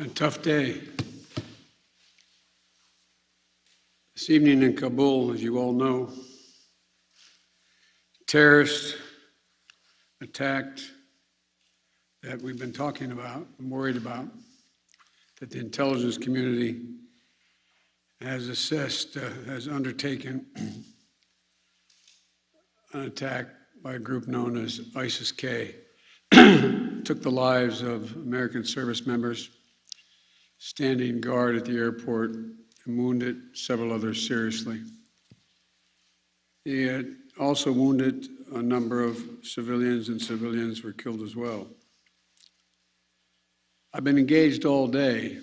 A tough day. This evening in Kabul, as you all know, terrorists attacked that we've been talking about and worried about, that the intelligence community has assessed, has undertaken an attack by a group known as ISIS-K. Took the lives of American service members standing guard at the airport and wounded several others seriously. He had also wounded a number of civilians, and civilians were killed as well. I've been engaged all day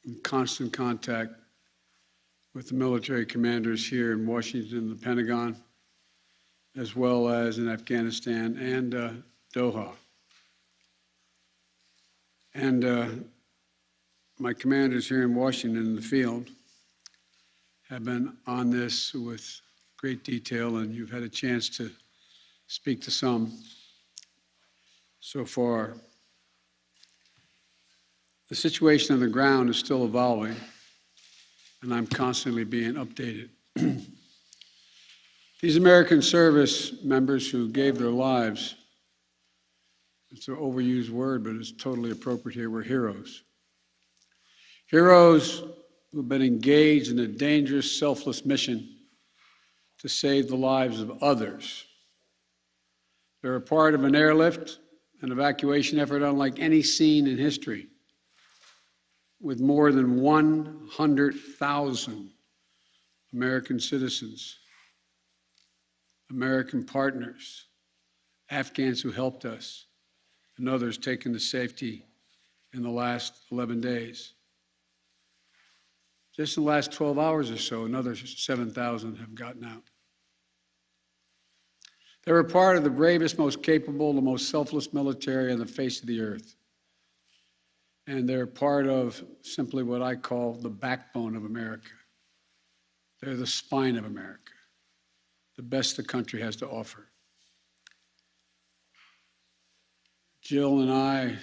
in constant contact with the military commanders here in Washington and the Pentagon, as well as in Afghanistan and Doha. And my commanders here in Washington in the field have been on this with great detail, and you've had a chance to speak to some so far. The situation on the ground is still evolving, and I'm constantly being updated. These American service members who gave their lives, it's an overused word, but it's totally appropriate here, were heroes. Heroes who've been engaged in a dangerous, selfless mission to save the lives of others. They're a part of an airlift, an evacuation effort unlike any seen in history, with more than 100,000 American citizens, American partners, Afghans who helped us, and others taken to safety in the last 11 days. Just in the last 12 hours or so, another 7,000 have gotten out. They were part of the bravest, most capable, the most selfless military on the face of the earth. And they're part of simply what I call the backbone of America. They're the spine of America, the best the country has to offer. Jill and I,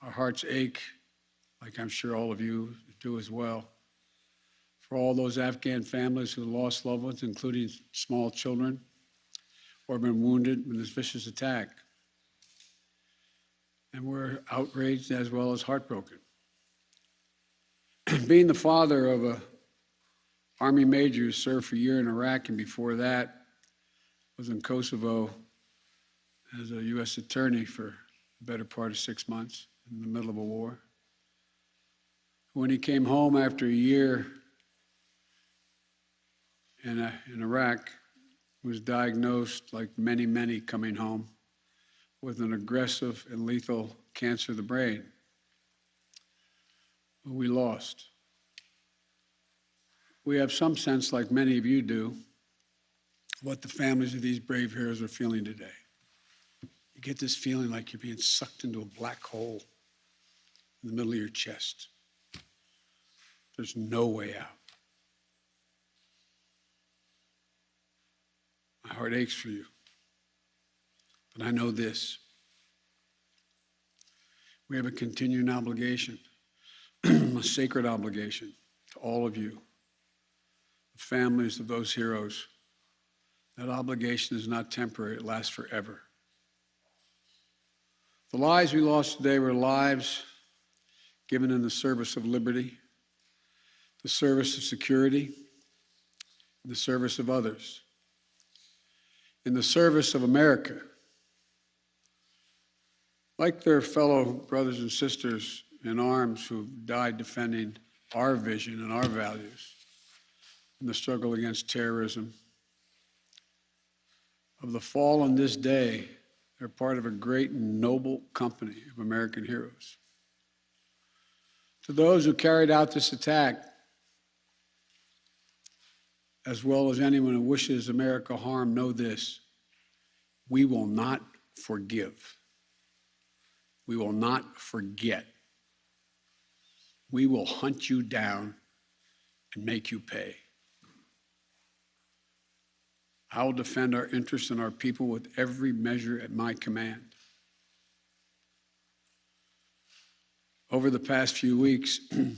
our hearts ache, like I'm sure all of you do as well, for all those Afghan families who lost loved ones, including small children, or been wounded in this vicious attack. And we're outraged as well as heartbroken. Being the father of an Army major who served for a year in Iraq, and before that was in Kosovo as a U.S. attorney for the better part of 6 months in the middle of a war. When he came home after a year in Iraq, he was diagnosed, like many, many coming home, with an aggressive and lethal cancer of the brain. We lost. We have some sense, like many of you do, what the families of these brave heroes are feeling today. You get this feeling like you're being sucked into a black hole in the middle of your chest. There's no way out. My heart aches for you. But I know this. We have a continuing obligation, a sacred obligation to all of you, the families of those heroes. That obligation is not temporary, it lasts forever. The lives we lost today were lives given in the service of liberty, the service of security, the service of others, in the service of America. Like their fellow brothers and sisters in arms who died defending our vision and our values in the struggle against terrorism, of the fallen this day, they're part of a great and noble company of American heroes. To those who carried out this attack, as well as anyone who wishes America harm, know this: we will not forgive. We will not forget. We will hunt you down and make you pay. I will defend our interests and our people with every measure at my command. Over the past few weeks, I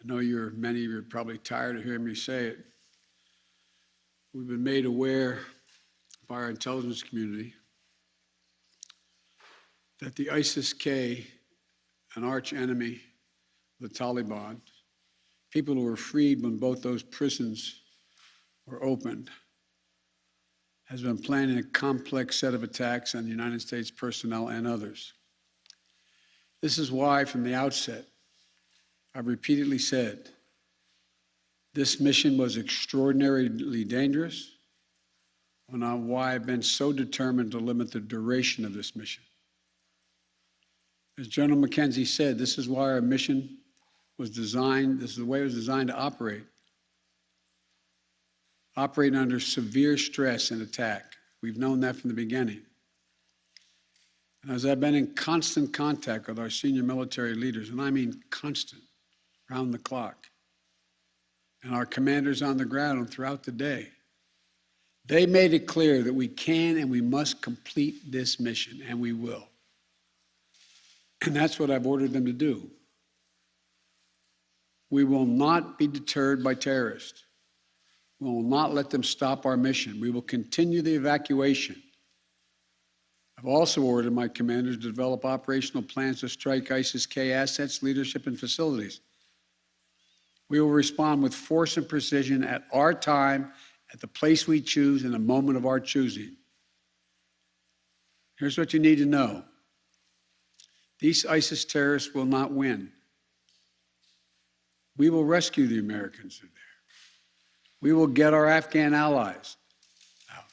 know many of you are probably tired of hearing me say it. We've been made aware by our intelligence community that the ISIS-K, an arch enemy of the Taliban, people who were freed when both those prisons were opened, has been planning a complex set of attacks on United States personnel and others. This is why, from the outset, I've repeatedly said this mission was extraordinarily dangerous, and on why I've been so determined to limit the duration of this mission. As General McKenzie said, this is why our mission was designed, this is the way it was designed to operate under severe stress and attack. We've known that from the beginning. And as I've been in constant contact with our senior military leaders, and I mean constant, round the clock, and our commanders on the ground and throughout the day, they made it clear that we can and we must complete this mission, and we will. And that's what I've ordered them to do. We will not be deterred by terrorists. We will not let them stop our mission. We will continue the evacuation. I've also ordered my commanders to develop operational plans to strike ISIS-K assets, leadership, and facilities. We will respond with force and precision at our time, at the place we choose, in a moment of our choosing. Here's what you need to know. These ISIS terrorists will not win. We will rescue the Americans who are there. We will get our Afghan allies out,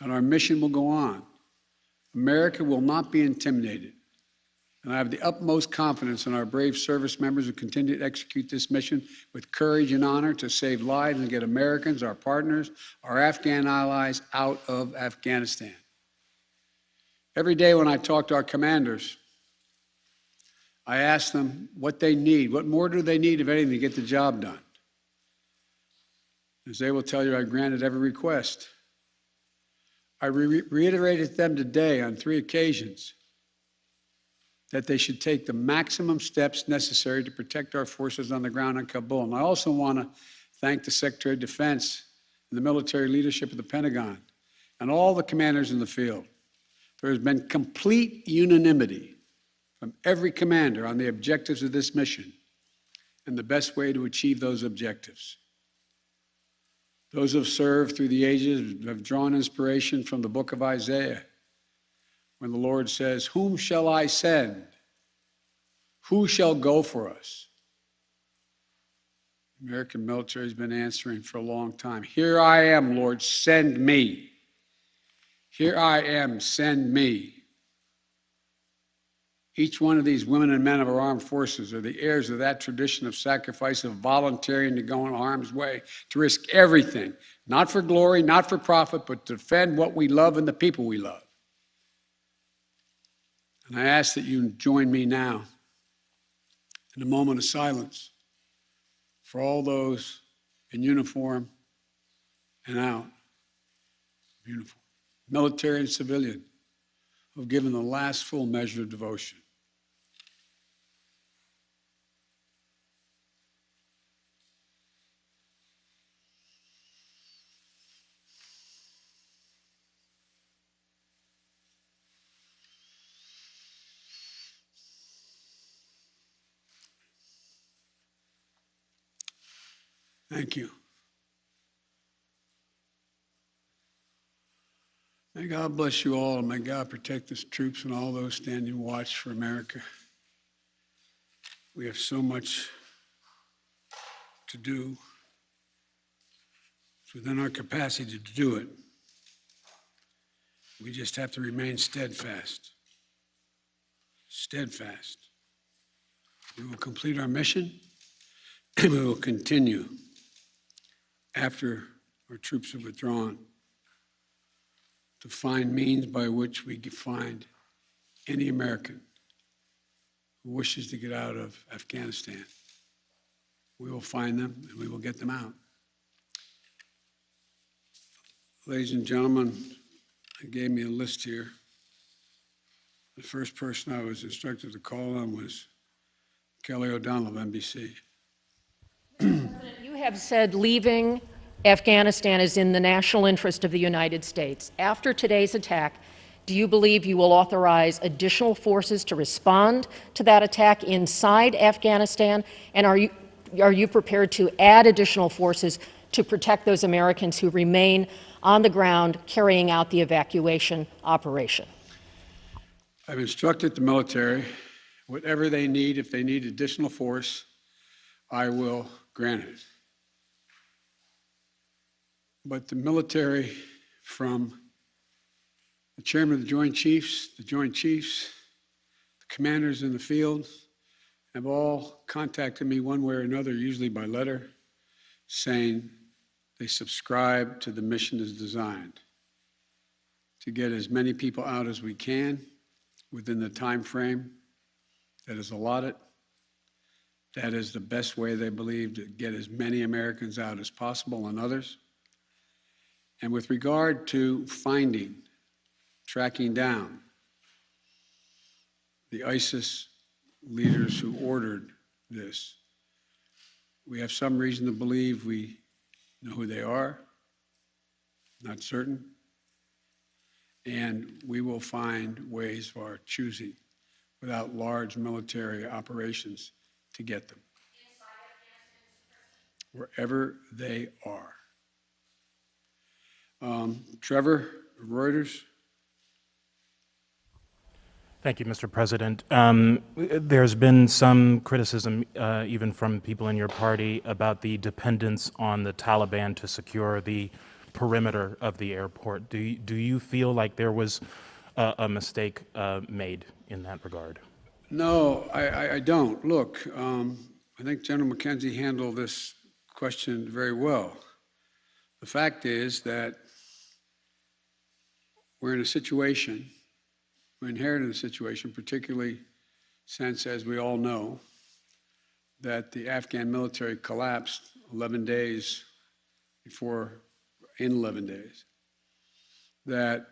and our mission will go on. America will not be intimidated, and I have the utmost confidence in our brave service members who continue to execute this mission with courage and honor to save lives and get Americans, our partners, our Afghan allies out of Afghanistan. Every day when I talk to our commanders, I ask them what they need. What more do they need, if anything, to get the job done? As they will tell you, I granted every request. I reiterated to them today on 3 occasions that they should take the maximum steps necessary to protect our forces on the ground in Kabul. And I also want to thank the Secretary of Defense and the military leadership of the Pentagon and all the commanders in the field. There has been complete unanimity from every commander on the objectives of this mission and the best way to achieve those objectives. Those who have served through the ages have drawn inspiration from the book of Isaiah, when the Lord says, "Whom shall I send? Who shall go for us?" The American military has been answering for a long time. "Here I am, Lord, send me. Here I am, send me." Each one of these women and men of our armed forces are the heirs of that tradition of sacrifice, of volunteering to go in harm's way, to risk everything, not for glory, not for profit, but to defend what we love and the people we love. And I ask that you join me now in a moment of silence for all those in uniform and out of uniform, military and civilian, who have given the last full measure of devotion. Thank you. May God bless you all, and may God protect the troops and all those standing watch for America. We have so much to do. It's within our capacity to do it. We just have to remain steadfast. Steadfast. We will complete our mission, and we will continue after our troops have withdrawn to find means by which we can find any American who wishes to get out of Afghanistan. We will find them and we will get them out. Ladies and gentlemen, I gave me a list here. The first person I was instructed to call on was Kelly O'Donnell of NBC. You have said leaving Afghanistan is in the national interest of the United States. After today's attack, do you believe you will authorize additional forces to respond to that attack inside Afghanistan? And are you prepared to add additional forces to protect those Americans who remain on the ground carrying out the evacuation operation? I've instructed the military, whatever they need, if they need additional force, I will grant it. But the military, from the chairman of the Joint Chiefs, the commanders in the field, have all contacted me one way or another, usually by letter, saying they subscribe to the mission as designed to get as many people out as we can within the time frame that is allotted. That is the best way, they believe, to get as many Americans out as possible and others. And with regard to finding, tracking down the ISIS leaders who ordered this, we have some reason to believe we know who they are, not certain, and we will find ways of our choosing without large military operations to get them wherever they are. Trevor, Reuters. Thank you, Mr. President. There's been some criticism, even from people in your party, about the dependence on the Taliban to secure the perimeter of the airport. Do you feel like there was a mistake made in that regard? No, I don't. Look, I think General McKenzie handled this question very well. The fact is that we're in a situation, we inherited a situation, particularly since, as we all know, that the Afghan military collapsed 11 days before, in 11 days, that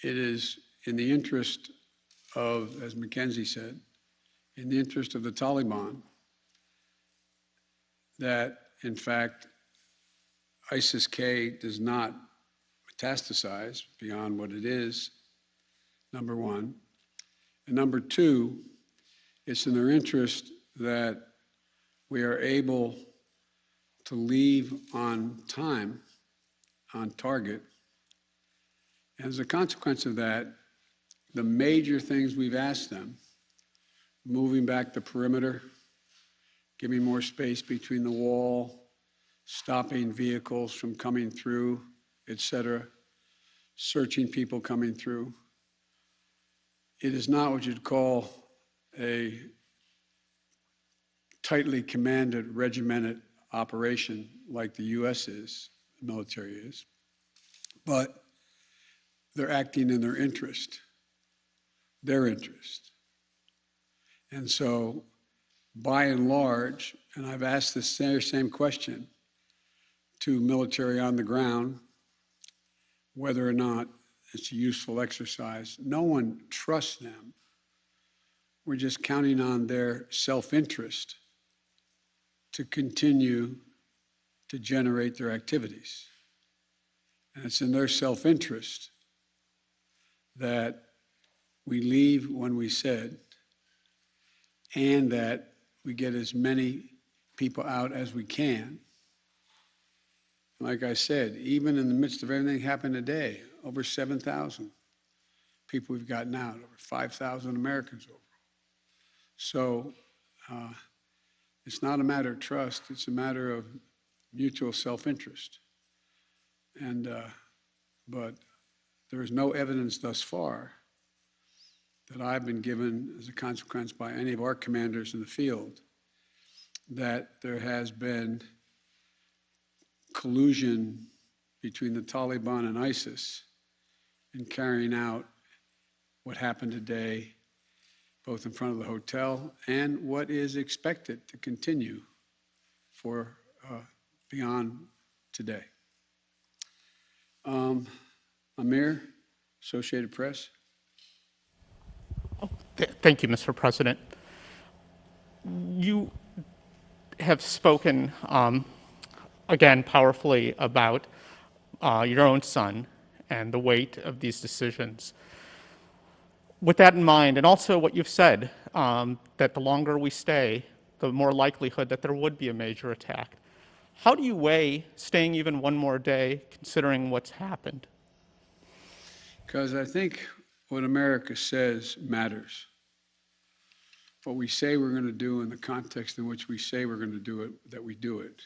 it is in the interest of, as McKenzie said, in the interest of the Taliban, that in fact ISIS-K does not metastasize beyond what it is, number one. And number two, it's in their interest that we are able to leave on time, on target. And as a consequence of that, the major things we've asked them, moving back the perimeter, giving more space between the wall, stopping vehicles from coming through, etc., searching people coming through. It is not what you'd call a tightly commanded, regimented operation like the U.S. is, the military is, but they're acting in their interest. And so, by and large, and I've asked this same question to military on the ground, whether or not it's a useful exercise. No one trusts them. We're just counting on their self-interest to continue to generate their activities. And it's in their self-interest that we leave when we said, and that we get as many people out as we can. Like I said, even in the midst of everything happened today, over 7,000 people we've gotten out, over 5,000 Americans overall. So it's not a matter of trust, it's a matter of mutual self-interest. And, but there is no evidence thus far that I've been given as a consequence by any of our commanders in the field that there has been collusion between the Taliban and ISIS in carrying out what happened today, both in front of the hotel and what is expected to continue for beyond today. Amir, Associated Press. Thank you, Mr. President. You have spoken, again, powerfully about your own son and the weight of these decisions. With that in mind, and also what you've said, that the longer we stay, the more likelihood that there would be a major attack. How do you weigh staying even one more day, considering what's happened? Because I think what America says matters. What we say we're going to do in the context in which we say we're going to do it, that we do it,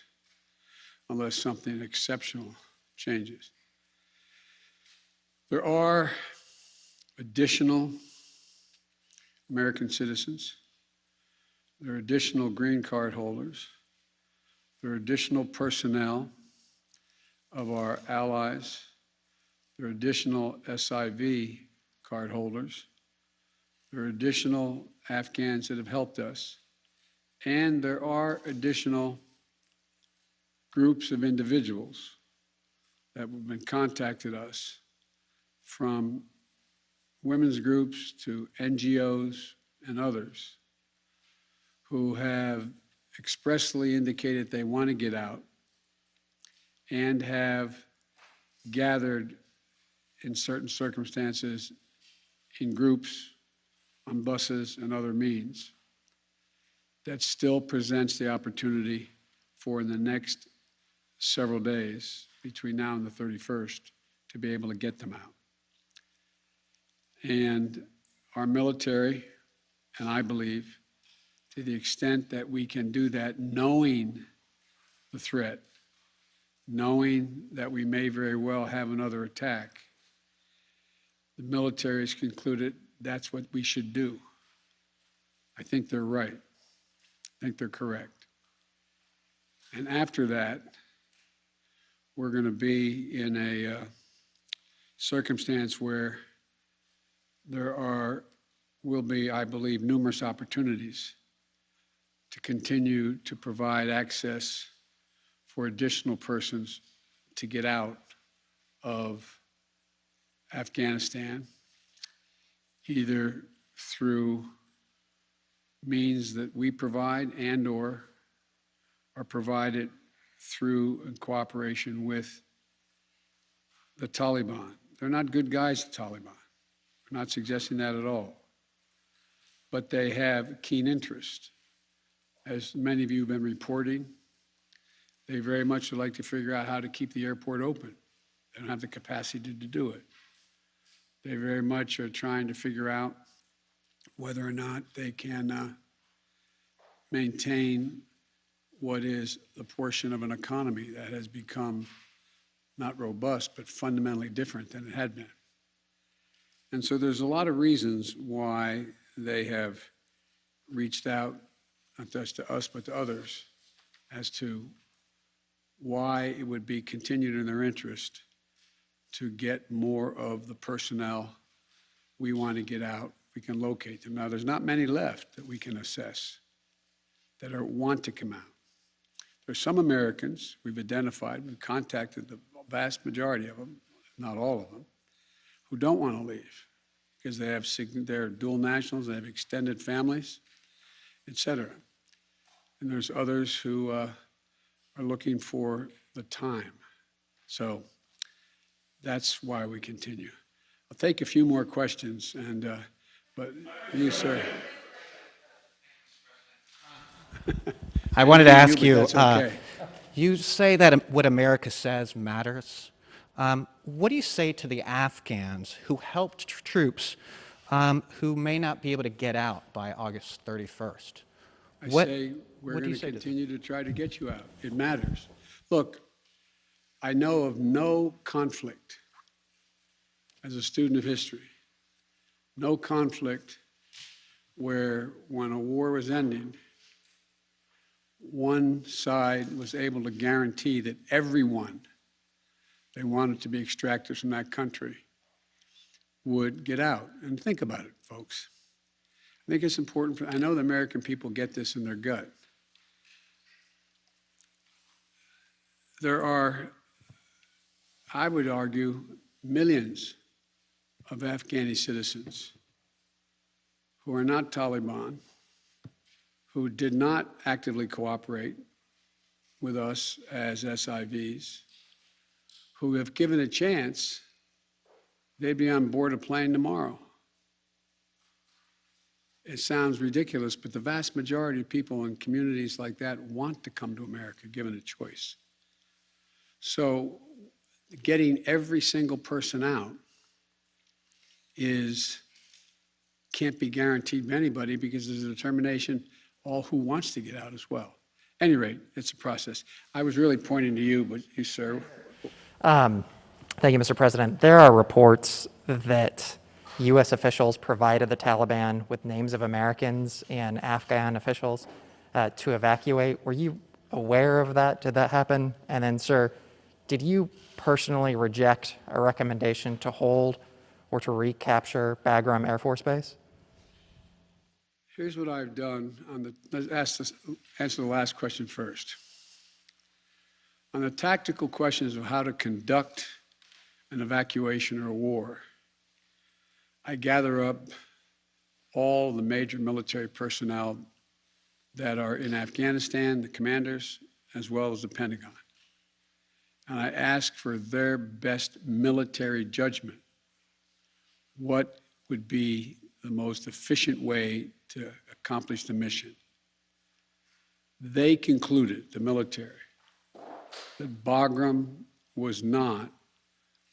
unless something exceptional changes. There are additional American citizens. There are additional green card holders. There are additional personnel of our allies. There are additional SIV card holders. There are additional Afghans that have helped us. And there are additional groups of individuals that have been contacted us, from women's groups to NGOs and others, who have expressly indicated they want to get out and have gathered in certain circumstances in groups, on buses and other means. That still presents the opportunity for, in the next several days between now and the 31st, to be able to get them out. And our military, and I believe, to the extent that we can do that, knowing the threat, knowing that we may very well have another attack, the military has concluded that's what we should do. I think they're right. I think they're correct. And after that, we're going to be in a circumstance where there will be, I believe, numerous opportunities to continue to provide access for additional persons to get out of Afghanistan, either through means that we provide and/or are provided through in cooperation with the Taliban. They're not good guys, the Taliban. We're not suggesting that at all. But they have keen interest. As many of you have been reporting, they very much would like to figure out how to keep the airport open. They don't have the capacity to do it. They very much are trying to figure out whether or not they can maintain what is the portion of an economy that has become not robust, but fundamentally different than it had been. And so there's a lot of reasons why they have reached out, not just to us, but to others, as to why it would be continued in their interest to get more of the personnel we want to get out. We can locate them. Now, there's not many left that we can assess that want to come out. There's some Americans we've identified, we've contacted the vast majority of them, not all of them, who don't want to leave because they're dual nationals, they have extended families, et cetera. And there's others who are looking for the time. So that's why we continue. I'll take a few more questions, but you, sir. I wanted to ask but you, that's okay. you say that what America says matters. What do you say to the Afghans who helped troops who may not be able to get out by August 31st? I say we're going to continue to try to get you out. It matters. Look, I know of no conflict, as a student of history, no conflict where when a war was ending, one side was able to guarantee that everyone they wanted to be extracted from that country would get out. And think about it, folks. I think it's important. I know the American people get this in their gut. There are, I would argue, millions of Afghani citizens who are not Taliban, who did not actively cooperate with us as SIVs, who, if given a chance, they'd be on board a plane tomorrow. It sounds ridiculous, but the vast majority of people in communities like that want to come to America, given a choice. So getting every single person out can't be guaranteed by anybody, because there's a determination all who wants to get out as well. At any rate, it's a process. I was really pointing to you, but you, sir. Thank you, Mr. President. There are reports that U.S. officials provided the Taliban with names of Americans and Afghan officials to evacuate. Were you aware of that? Did that happen? And then, sir, did you personally reject a recommendation to hold or to recapture Bagram Air Force Base? Here's what I've done let's answer the last question first. On the tactical questions of how to conduct an evacuation or a war, I gather up all the major military personnel that are in Afghanistan, the commanders, as well as the Pentagon. And I ask for their best military judgment. What would be the most efficient way to accomplish the mission? They concluded, the military, that Bagram was not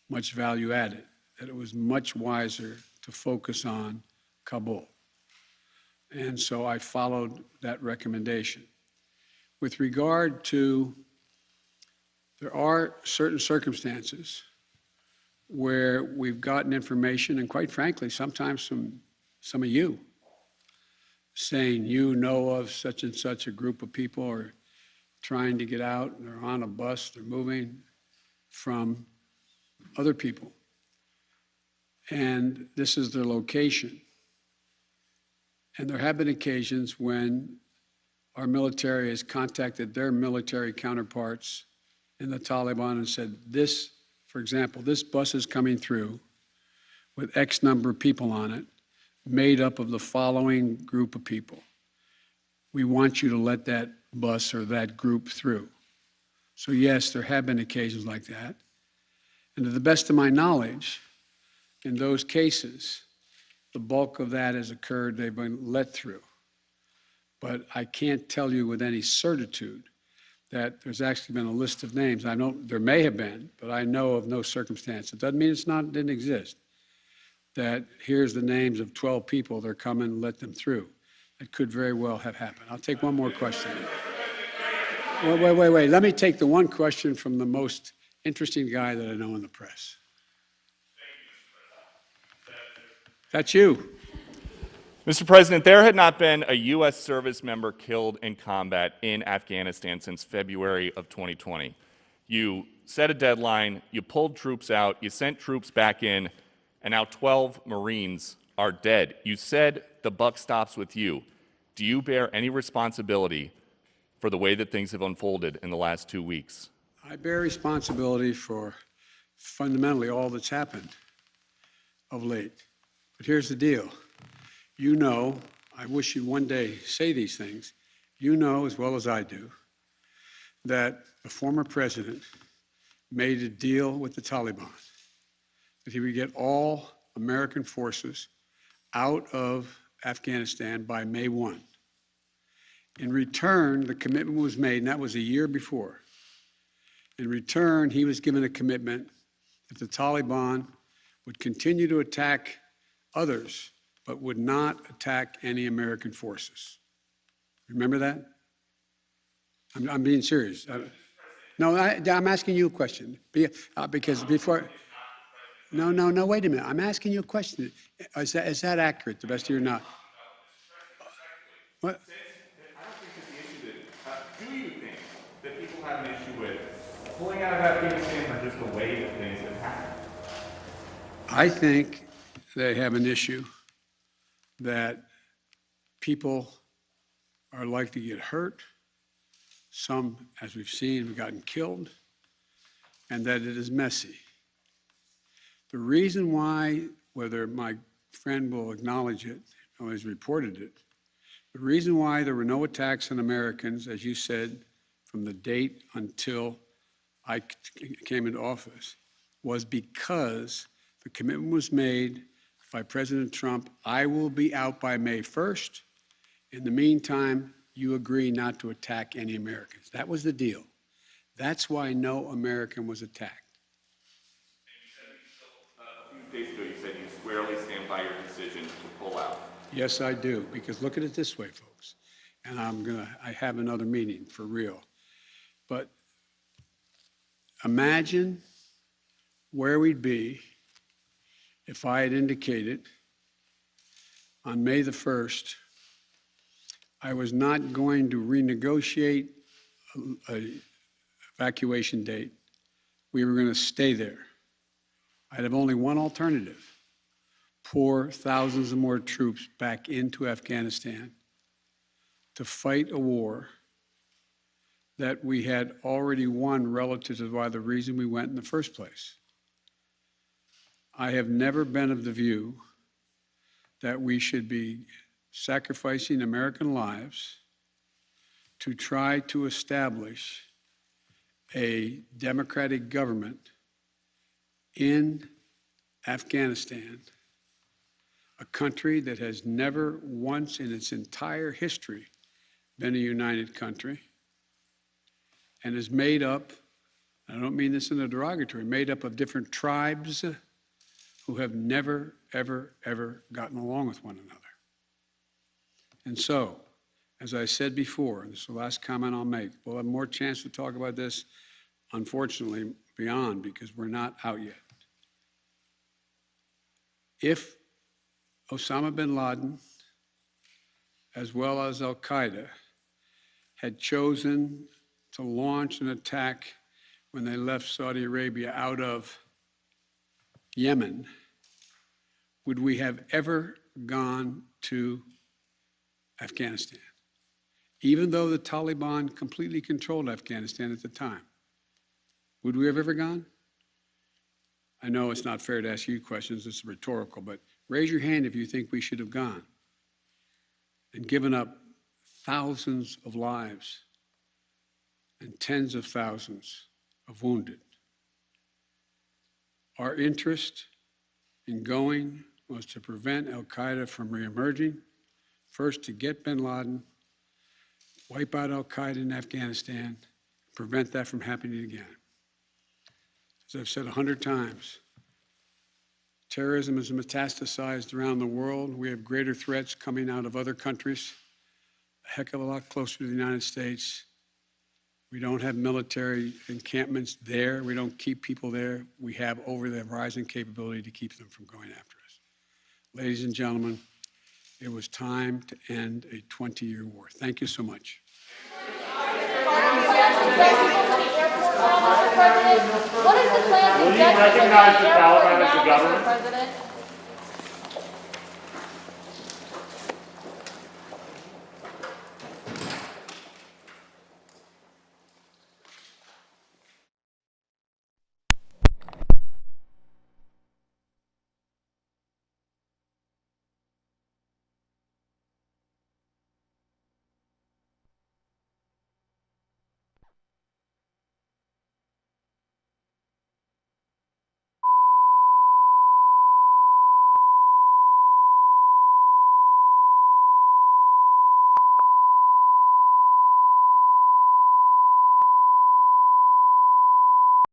much value added, that it was much wiser to focus on Kabul. And so I followed that recommendation. With regard to, there are certain circumstances where we've gotten information, and quite frankly, sometimes from some of you, saying you know of such and such a group of people are trying to get out, and they're on a bus, they're moving from other people. And this is their location. And there have been occasions when our military has contacted their military counterparts in the Taliban and said, this, for example, this bus is coming through with X number of people on it, made up of the following group of people. We want you to let that bus or that group through. So yes, there have been occasions like that. And to the best of my knowledge, in those cases, the bulk of that has occurred, they've been let through. But I can't tell you with any certitude that there's actually been a list of names. I know there may have been, but I know of no circumstance. It doesn't mean it didn't exist. That here's the names of 12 people, they're coming, let them through. It could very well have happened. I'll take one more question. Wait. Let me take the one question from the most interesting guy that I know in the press. That's you. Mr. President, there had not been a U.S. service member killed in combat in Afghanistan since February of 2020. You set a deadline, you pulled troops out, you sent troops back in, and now 12 Marines are dead. You said the buck stops with you. Do you bear any responsibility for the way that things have unfolded in the last 2 weeks? I bear responsibility for fundamentally all that's happened of late. But here's the deal. You know, I wish you'd one day say these things. You know as well as I do that the former president made a deal with the Taliban that he would get all American forces out of Afghanistan by May 1. In return, the commitment was made, and that was a year before. In return, he was given a commitment that the Taliban would continue to attack others, but would not attack any American forces. Remember that? I'm being serious. No, I'm asking you a question. Because before... No, wait a minute. I'm asking you a question. Is that accurate, to the best of your knowledge? What? I don't think it's the issue that, do you think that people have an issue with pulling out of Afghanistan or just the way that things have happened? I think they have an issue that people are likely to get hurt. Some, as we've seen, have gotten killed, and that it is messy. The reason why, whether my friend will acknowledge it always reported it. The reason why there were no attacks on Americans, as you said, from the date until I came into office, was because the commitment was made by President Trump, I will be out by May 1st. In the meantime, you agree not to attack any Americans. That was the deal. That's why no American was attacked. A few days ago, you said you squarely stand by your decision to pull out. Yes, I do, because look at it this way, folks, and I have another meeting for real. But imagine where we'd be if I had indicated on May the 1st, I was not going to renegotiate an evacuation date. We were going to stay there. I'd have only one alternative: pour thousands of more troops back into Afghanistan to fight a war that we had already won relative to why the reason we went in the first place. I have never been of the view that we should be sacrificing American lives to try to establish a democratic government in Afghanistan, a country that has never once in its entire history been a united country and is made up, I don't mean this in a derogatory, made up of different tribes who have never, ever, ever gotten along with one another. And so, as I said before, and this is the last comment I'll make, we'll have more chance to talk about this, unfortunately, beyond, because we're not out yet. If Osama bin Laden, as well as al-Qaeda, had chosen to launch an attack when they left Saudi Arabia out of Yemen, would we have ever gone to Afghanistan? Even though the Taliban completely controlled Afghanistan at the time, would we have ever gone? I know it's not fair to ask you questions, it's rhetorical, but raise your hand if you think we should have gone and given up thousands of lives and tens of thousands of wounded. Our interest in going was to prevent al-Qaeda from reemerging, first to get bin Laden, wipe out al-Qaeda in Afghanistan, prevent that from happening again. As I've said 100 times, terrorism is metastasized around the world. We have greater threats coming out of other countries, a heck of a lot closer to the United States. We don't have military encampments there. We don't keep people there. We have over-the-horizon capability to keep them from going after us. Ladies and gentlemen, it was time to end a 20-year war. Thank you so much. What is the plan to get to the Taliban as the government?